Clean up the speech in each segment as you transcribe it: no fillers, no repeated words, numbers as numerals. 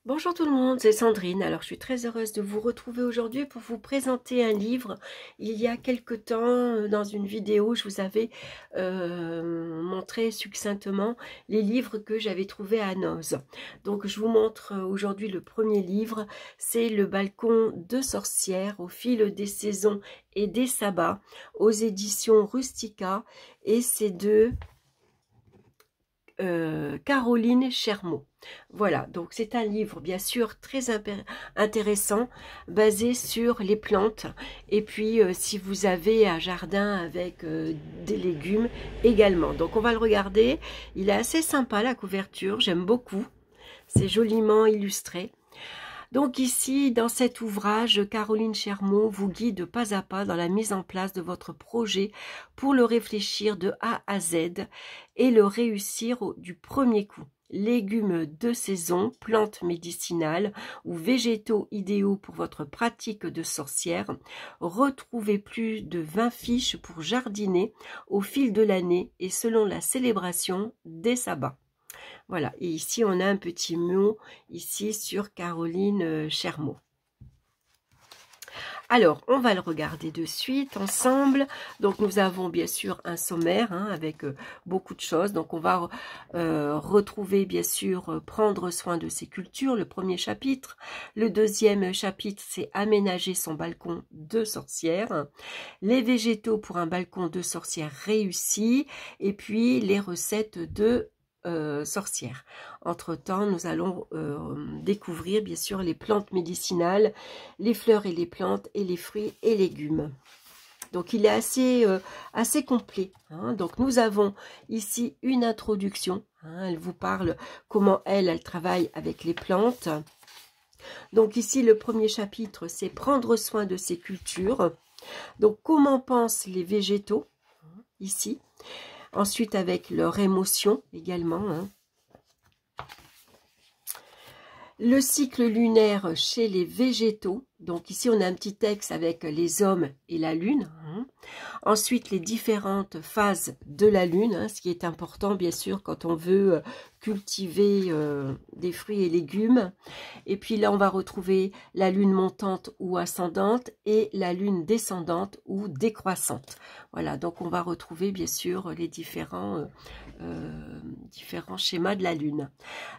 Bonjour tout le monde, c'est Sandrine. Alors je suis très heureuse de vous retrouver aujourd'hui pour vous présenter un livre. Il y a quelque temps, dans une vidéo, je vous avais montré succinctement les livres que j'avais trouvés à Noz. Donc je vous montre aujourd'hui le premier livre, c'est Le balcon de sorcières au fil des saisons et des sabbats aux éditions Rustica et c'est de Caroline Chermot. Voilà, donc c'est un livre bien sûr très intéressant, basé sur les plantes. Et puis si vous avez un jardin avec des légumes également. Donc on va le regarder, il est assez sympa la couverture, j'aime beaucoup. C'est joliment illustré. Donc ici, dans cet ouvrage, Caroline Chermot vous guide pas à pas dans la mise en place de votre projet pour le réfléchir de A à Z et le réussir du premier coup. Légumes de saison, plantes médicinales ou végétaux idéaux pour votre pratique de sorcière. Retrouvez plus de 20 fiches pour jardiner au fil de l'année et selon la célébration des sabbats. Voilà, et ici on a un petit mot ici sur Caroline Chermot. Alors, on va le regarder de suite ensemble. Donc, nous avons bien sûr un sommaire avec beaucoup de choses. Donc, on va retrouver bien sûr prendre soin de ses cultures, le premier chapitre. Le deuxième chapitre, c'est aménager son balcon de sorcière. Les végétaux pour un balcon de sorcière réussi. Et puis, les recettes de sorcière. Entre-temps, nous allons découvrir bien sûr les plantes médicinales, les fleurs et les plantes et les fruits et légumes. Donc il est assez complet. Donc nous avons ici une introduction. Elle vous parle comment elle travaille avec les plantes. Donc ici le premier chapitre, c'est prendre soin de ses cultures. Donc comment pensent les végétaux ici. Ensuite, avec leur émotion également. Le cycle lunaire chez les végétaux. Donc ici, on a un petit texte avec les hommes et la lune. Ensuite, les différentes phases de la lune, ce qui est important, bien sûr, quand on veut cultiver des fruits et légumes. Et puis là, on va retrouver la lune montante ou ascendante et la lune descendante ou décroissante. Voilà, donc on va retrouver, bien sûr, les différents schémas de la lune.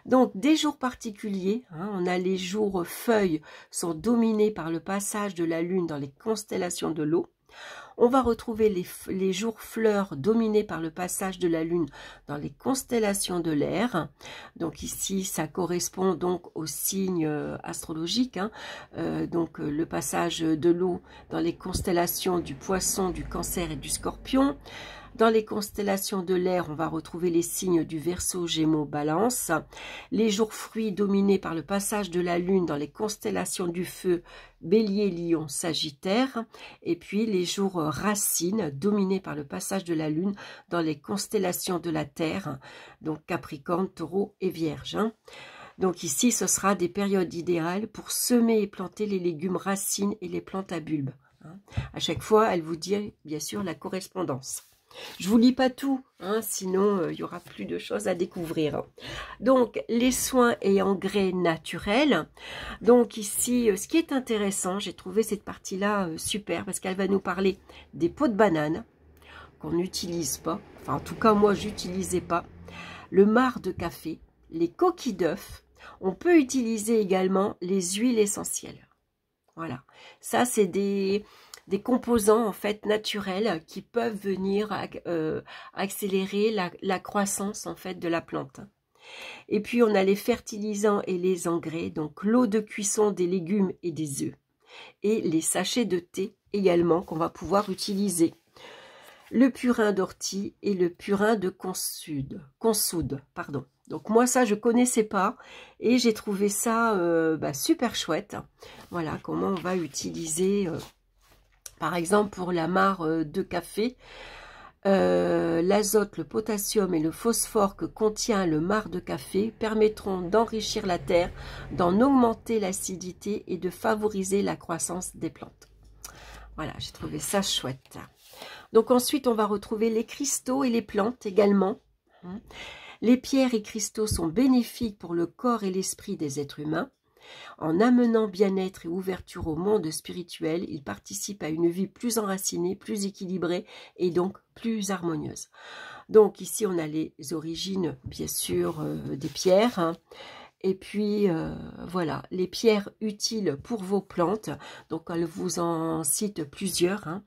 Donc, des jours particuliers, on a les jours feuilles sont dominés par le passage de la lune dans les constellations de l'eau. On va retrouver les jours fleurs dominés par le passage de la lune dans les constellations de l'air. Donc ici, ça correspond donc aux signes astrologiques. Donc le passage de l'eau dans les constellations du poisson, du cancer et du scorpion. Dans les constellations de l'air, on va retrouver les signes du Verseau, Gémeaux, Balance. Les jours fruits dominés par le passage de la Lune dans les constellations du feu, Bélier, Lion, Sagittaire. Et puis les jours racines dominés par le passage de la Lune dans les constellations de la Terre, donc Capricorne, Taureau et Vierge. Donc ici, ce sera des périodes idéales pour semer et planter les légumes racines et les plantes à bulbes. À chaque fois, elle vous dit bien sûr la correspondance. Je vous lis pas tout, sinon il y aura plus de choses à découvrir. Donc, les soins et engrais naturels. Donc ici, ce qui est intéressant, j'ai trouvé cette partie-là super parce qu'elle va nous parler des peaux de banane qu'on n'utilise pas. Enfin, en tout cas, moi, j'utilisais pas. Le marc de café, les coquilles d'œufs. On peut utiliser également les huiles essentielles. Voilà, ça c'est des composants en fait naturels qui peuvent venir accélérer la croissance en fait de la plante. Et puis on a les fertilisants et les engrais, donc l'eau de cuisson des légumes et des œufs. Et les sachets de thé également qu'on va pouvoir utiliser. Le purin d'ortie et le purin de consoude, pardon. Donc moi ça je connaissais pas et j'ai trouvé ça super chouette. Voilà comment on va utiliser par exemple pour la mare de café, l'azote, le potassium et le phosphore que contient le marc de café permettront d'enrichir la terre, d'en augmenter l'acidité et de favoriser la croissance des plantes. Voilà, j'ai trouvé ça chouette. Donc ensuite, on va retrouver les cristaux et les plantes également. Les pierres et cristaux sont bénéfiques pour le corps et l'esprit des êtres humains. En amenant bien-être et ouverture au monde spirituel, il participe à une vie plus enracinée, plus équilibrée et donc plus harmonieuse. Donc ici, on a les origines, bien sûr, des pierres. Hein. Et puis, voilà, les pierres utiles pour vos plantes. Donc, elle vous en cite plusieurs. Hein.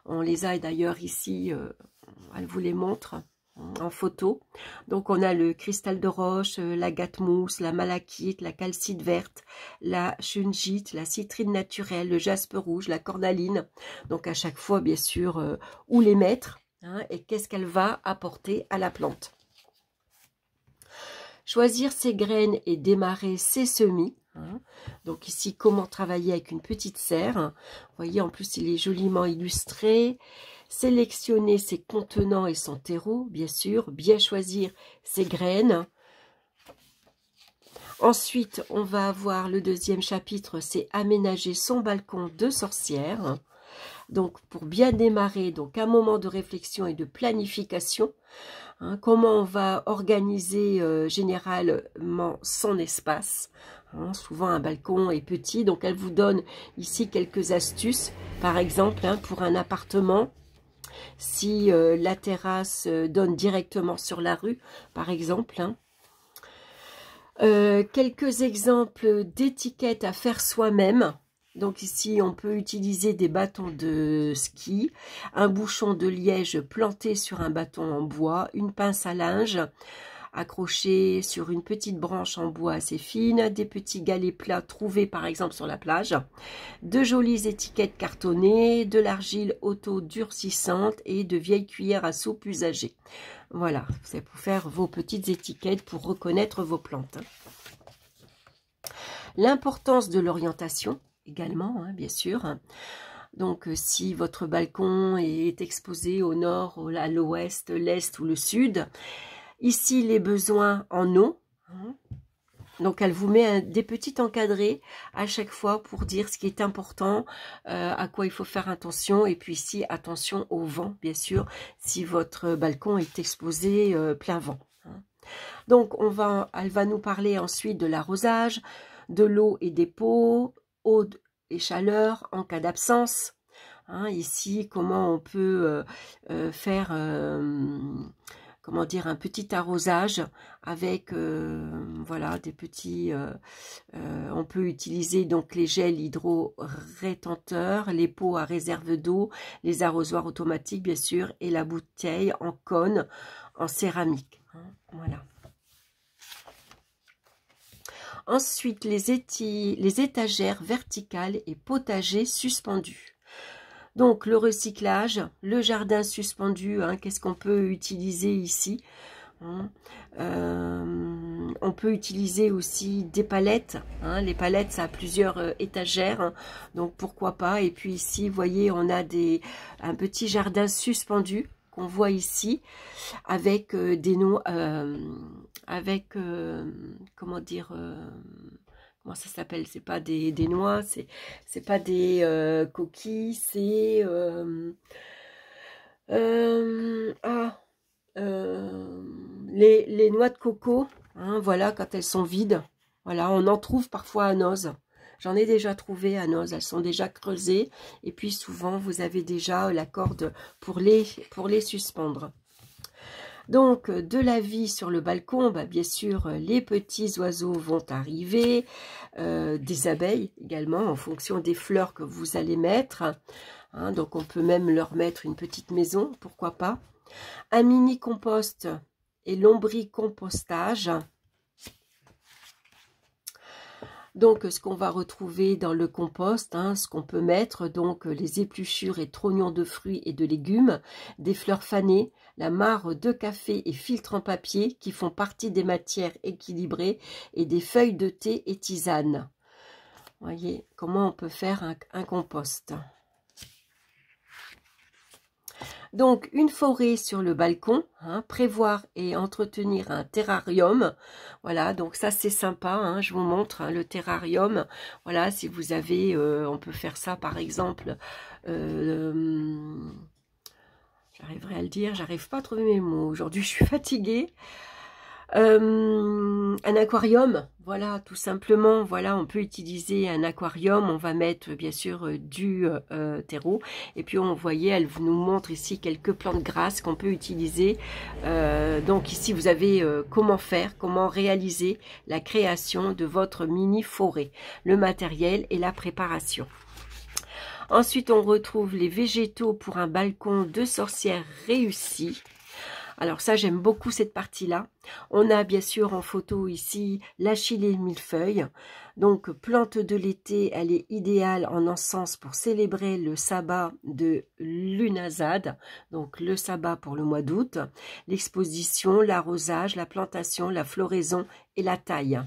On les a d'ailleurs ici, elle vous les montre en photo. Donc, on a le cristal de roche, l'agate mousse, la malachite, la calcite verte, la shungite, la citrine naturelle, le jaspe rouge, la cornaline. Donc, à chaque fois, bien sûr, où les mettre. Hein, et qu'est-ce qu'elle va apporter à la plante. Choisir ses graines et démarrer ses semis. Hein. Donc ici, comment travailler avec une petite serre. Vous voyez, en plus, il est joliment illustré. Sélectionner ses contenants et son terreau, bien sûr. Bien choisir ses graines. Ensuite, on va avoir le deuxième chapitre, c'est aménager son balcon de sorcière. Donc, pour bien démarrer, donc un moment de réflexion et de planification, hein, comment on va organiser généralement son espace. Hein, souvent, un balcon est petit, donc elle vous donne ici quelques astuces. Par exemple, hein, pour un appartement, si la terrasse donne directement sur la rue, par exemple. Hein. Quelques exemples d'étiquettes à faire soi-même. Donc ici, on peut utiliser des bâtons de ski, un bouchon de liège planté sur un bâton en bois, une pince à linge accrochée sur une petite branche en bois assez fine, des petits galets plats trouvés par exemple sur la plage, de jolies étiquettes cartonnées, de l'argile auto-durcissante et de vieilles cuillères à soupe usagées. Voilà, c'est pour faire vos petites étiquettes pour reconnaître vos plantes. L'importance de l'orientation. Également, hein, bien sûr. Donc, si votre balcon est exposé au nord, à l'ouest, l'est ou le sud, ici, les besoins en eau. Hein. Donc, elle vous met des petits encadrés à chaque fois pour dire ce qui est important, à quoi il faut faire attention. Et puis ici, attention au vent, bien sûr, si votre balcon est exposé plein vent. Hein. Donc, elle va nous parler ensuite de l'arrosage, de l'eau et des pots, eau et chaleur en cas d'absence. Hein, ici, comment on peut faire comment dire, un petit arrosage avec voilà, des petits... on peut utiliser donc les gels hydro-rétenteurs, les pots à réserve d'eau, les arrosoirs automatiques, bien sûr, et la bouteille en cône en céramique. Hein, voilà. Ensuite, les étagères verticales et potagers suspendus. Donc, le recyclage, le jardin suspendu, hein, qu'est-ce qu'on peut utiliser ici? Hein, on peut utiliser aussi des palettes. Hein, les palettes, ça a plusieurs étagères, hein, donc pourquoi pas. Et puis ici, vous voyez, on a un petit jardin suspendu qu'on voit ici, avec des noix, avec, comment dire, comment ça s'appelle? C'est pas des noix, c'est pas des coquilles, c'est les noix de coco, hein, voilà, quand elles sont vides. Voilà, on en trouve parfois à Noz. J'en ai déjà trouvé à Noz, elles sont déjà creusées. Et puis souvent, vous avez déjà la corde pour les suspendre. Donc, de la vie sur le balcon, bah, bien sûr, les petits oiseaux vont arriver, des abeilles également, en fonction des fleurs que vous allez mettre. Hein, donc, on peut même leur mettre une petite maison, pourquoi pas. Un mini compost et lombricompostage. Donc, ce qu'on va retrouver dans le compost, hein, ce qu'on peut mettre, donc les épluchures et trognons de fruits et de légumes, des fleurs fanées, la mare de café et filtre en papier qui font partie des matières équilibrées et des feuilles de thé et tisane. Voyez comment on peut faire un compost. Donc, une forêt sur le balcon, hein, prévoir et entretenir un terrarium. Voilà, donc ça, c'est sympa, hein, je vous montre hein, le terrarium. Voilà, si vous avez, on peut faire ça, par exemple, j'arriverai à le dire, j'arrive pas à trouver mes mots. Aujourd'hui, je suis fatiguée. Un aquarium, voilà, tout simplement, voilà, on peut utiliser un aquarium, on va mettre bien sûr du terreau, et puis on voyait, elle nous montre ici quelques plantes grasses qu'on peut utiliser. Donc ici vous avez comment faire, comment réaliser la création de votre mini forêt, le matériel et la préparation. Ensuite on retrouve les végétaux pour un balcon de sorcière réussi. Alors ça, j'aime beaucoup cette partie-là. On a bien sûr en photo ici l'achillée millefeuille. Donc, plante de l'été, elle est idéale en encens pour célébrer le sabbat de Lunazad. Donc, le sabbat pour le mois d'août. L'exposition, l'arrosage, la plantation, la floraison et la taille.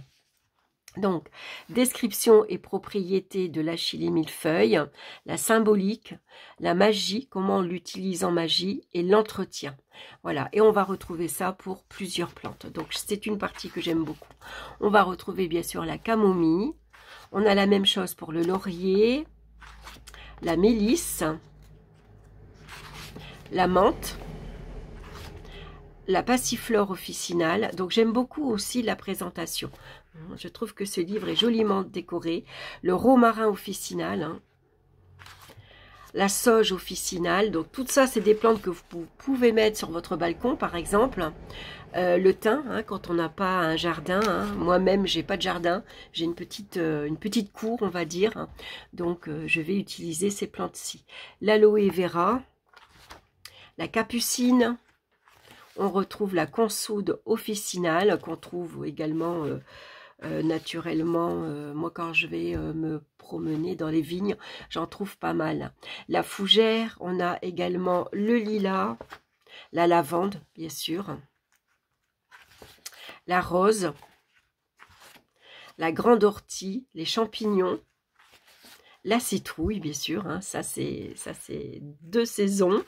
Donc, description et propriété de l'achillée millefeuille, la symbolique, la magie, comment on l'utilise en magie et l'entretien. Voilà, et on va retrouver ça pour plusieurs plantes. Donc, c'est une partie que j'aime beaucoup. On va retrouver bien sûr la camomille. On a la même chose pour le laurier, la mélisse, la menthe, la passiflore officinale. Donc, j'aime beaucoup aussi la présentation. Je trouve que ce livre est joliment décoré. Le romarin officinal, hein. La sauge officinale. Donc tout ça, c'est des plantes que vous pouvez mettre sur votre balcon, par exemple. Le thym, hein, quand on n'a pas un jardin. Hein. Moi-même, j'ai pas de jardin. J'ai une petite cour, on va dire. Hein. Donc, je vais utiliser ces plantes-ci. L'aloe vera, la capucine. On retrouve la consoude officinale, qu'on trouve également... naturellement, moi quand je vais me promener dans les vignes, j'en trouve pas mal. La fougère, on a également le lilas, la lavande, bien sûr, la rose, la grande ortie, les champignons, la citrouille, bien sûr, hein, ça c'est de saison,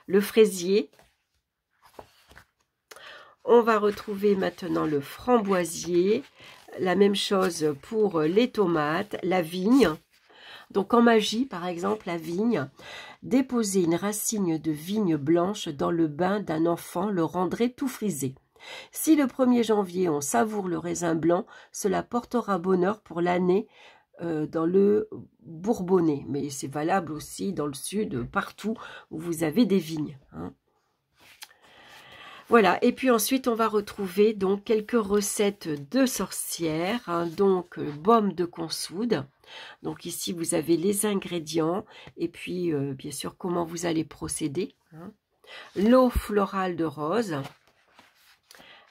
le fraisier. On va retrouver maintenant le framboisier, la même chose pour les tomates, la vigne. Donc en magie, par exemple, la vigne, déposer une racine de vigne blanche dans le bain d'un enfant le rendrait tout frisé. Si le 1er janvier on savoure le raisin blanc, cela portera bonheur pour l'année dans le Bourbonnais. Mais c'est valable aussi dans le sud, partout où vous avez des vignes, hein. Voilà, et puis ensuite on va retrouver donc quelques recettes de sorcières, hein, donc baume de consoude. Donc ici vous avez les ingrédients et puis bien sûr comment vous allez procéder, hein. L'eau florale de rose,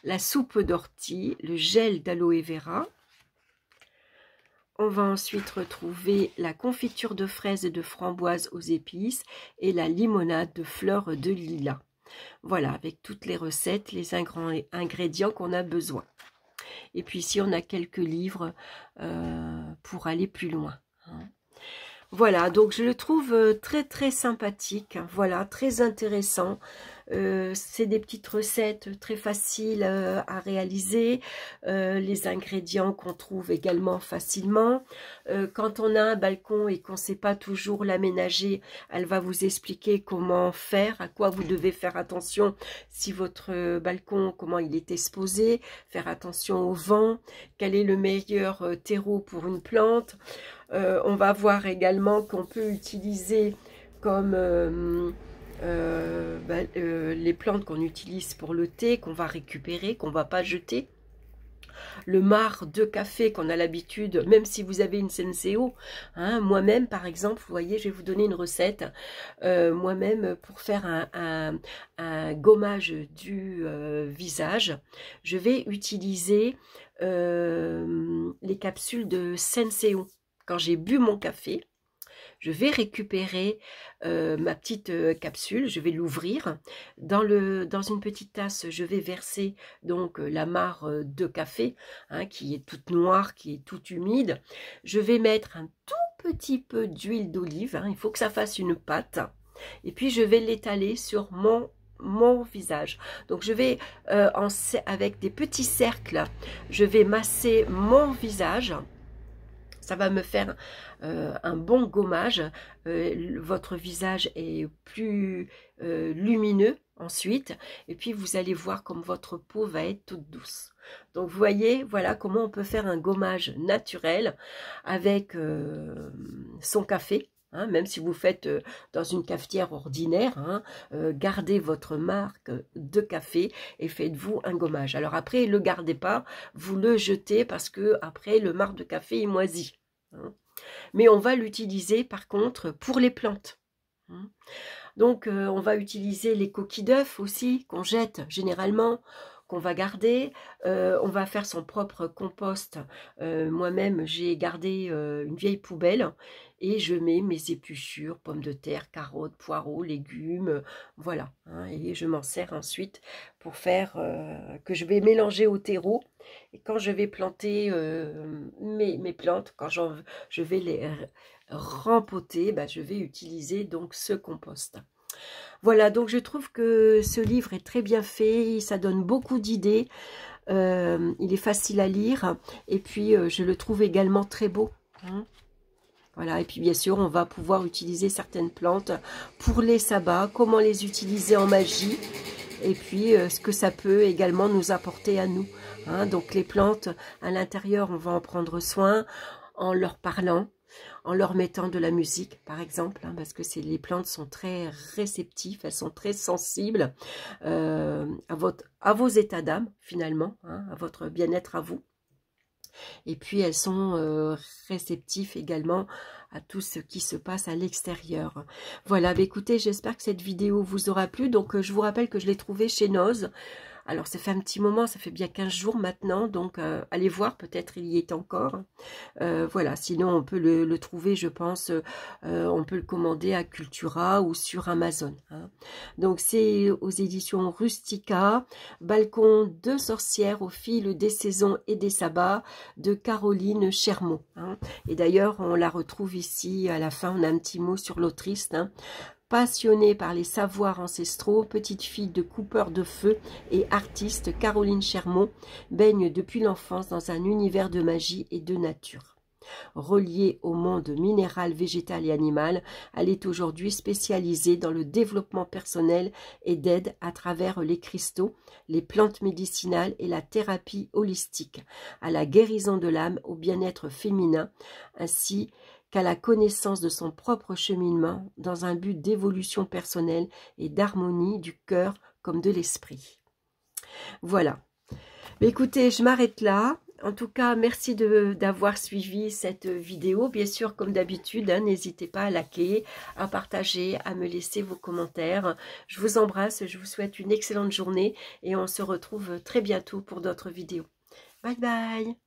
la soupe d'ortie, le gel d'aloe vera. On va ensuite retrouver la confiture de fraises et de framboises aux épices et la limonade de fleurs de lilas. Voilà, avec toutes les recettes, les ingrédients qu'on a besoin. Et puis ici, on a quelques livres pour aller plus loin, hein. Voilà, donc je le trouve très très sympathique, voilà, très intéressant. C'est des petites recettes très faciles à réaliser, les ingrédients qu'on trouve également facilement. Quand on a un balcon et qu'on ne sait pas toujours l'aménager, elle va vous expliquer comment faire, à quoi vous devez faire attention si votre balcon, comment il est exposé, faire attention au vent, quel est le meilleur terreau pour une plante. On va voir également qu'on peut utiliser comme les plantes qu'on utilise pour le thé, qu'on va récupérer, qu'on ne va pas jeter. Le marc de café qu'on a l'habitude, même si vous avez une Senseo, hein, moi-même par exemple, vous voyez, je vais vous donner une recette, moi-même pour faire un gommage du visage, je vais utiliser les capsules de Senseo. Quand j'ai bu mon café, je vais récupérer ma petite capsule, je vais l'ouvrir. Dans une petite tasse, je vais verser donc la mare de café, hein, qui est toute noire, qui est toute humide. Je vais mettre un tout petit peu d'huile d'olive, hein, il faut que ça fasse une pâte. Et puis je vais l'étaler sur mon visage. Donc je vais, avec des petits cercles, je vais masser mon visage. Ça va me faire un bon gommage. Votre visage est plus lumineux, ensuite, et puis vous allez voir comme votre peau va être toute douce. Donc vous voyez, voilà comment on peut faire un gommage naturel avec son café. Hein, même si vous faites dans une cafetière ordinaire, hein, gardez votre marque de café et faites-vous un gommage. Alors après, ne le gardez pas, vous le jetez parce que après le marc de café est moisi. Hein. Mais on va l'utiliser par contre pour les plantes. Hein. Donc on va utiliser les coquilles d'œufs aussi qu'on jette généralement, qu'on va garder. On va faire son propre compost. Moi-même, j'ai gardé une vieille poubelle et je mets mes épluchures, pommes de terre, carottes, poireaux, légumes, voilà. Hein, et je m'en sers ensuite pour faire que je vais mélanger au terreau. Et quand je vais planter mes plantes, quand je vais les rempoter, bah, je vais utiliser donc ce compost. Voilà, donc je trouve que ce livre est très bien fait, ça donne beaucoup d'idées, il est facile à lire, et puis je le trouve également très beau. Hein. Voilà, et puis bien sûr, on va pouvoir utiliser certaines plantes pour les sabbats, comment les utiliser en magie, et puis ce que ça peut également nous apporter à nous. Hein. Donc les plantes, à l'intérieur, on va en prendre soin en leur parlant, en leur mettant de la musique, par exemple, hein, parce que les plantes sont très réceptives, elles sont très sensibles à vos états d'âme, finalement, hein, à votre bien-être à vous. Et puis, elles sont réceptives également à tout ce qui se passe à l'extérieur. Voilà, bah, écoutez, j'espère que cette vidéo vous aura plu. Donc, je vous rappelle que je l'ai trouvée chez Noz. Alors, ça fait un petit moment, ça fait bien 15 jours maintenant, donc allez voir, peut-être il y est encore. Voilà, sinon on peut le trouver, je pense, on peut le commander à Cultura ou sur Amazon. Hein. Donc, c'est aux éditions Rustica, Balcon de sorcières au fil des saisons et des sabbats, de Caroline Chermont. Hein. Et d'ailleurs, on la retrouve ici, à la fin, on a un petit mot sur l'autrice, hein. Passionnée par les savoirs ancestraux, petite fille de coupeur de feu et artiste, Caroline Chermont baigne depuis l'enfance dans un univers de magie et de nature. Reliée au monde minéral, végétal et animal, elle est aujourd'hui spécialisée dans le développement personnel et d'aide à travers les cristaux, les plantes médicinales et la thérapie holistique, à la guérison de l'âme, au bien-être féminin, ainsi qu'à la connaissance de son propre cheminement dans un but d'évolution personnelle et d'harmonie du cœur comme de l'esprit. Voilà. Mais écoutez, je m'arrête là. En tout cas, merci d'avoir suivi cette vidéo. Bien sûr, comme d'habitude, hein, n'hésitez pas à liker, à partager, à me laisser vos commentaires. Je vous embrasse, je vous souhaite une excellente journée et on se retrouve très bientôt pour d'autres vidéos. Bye bye!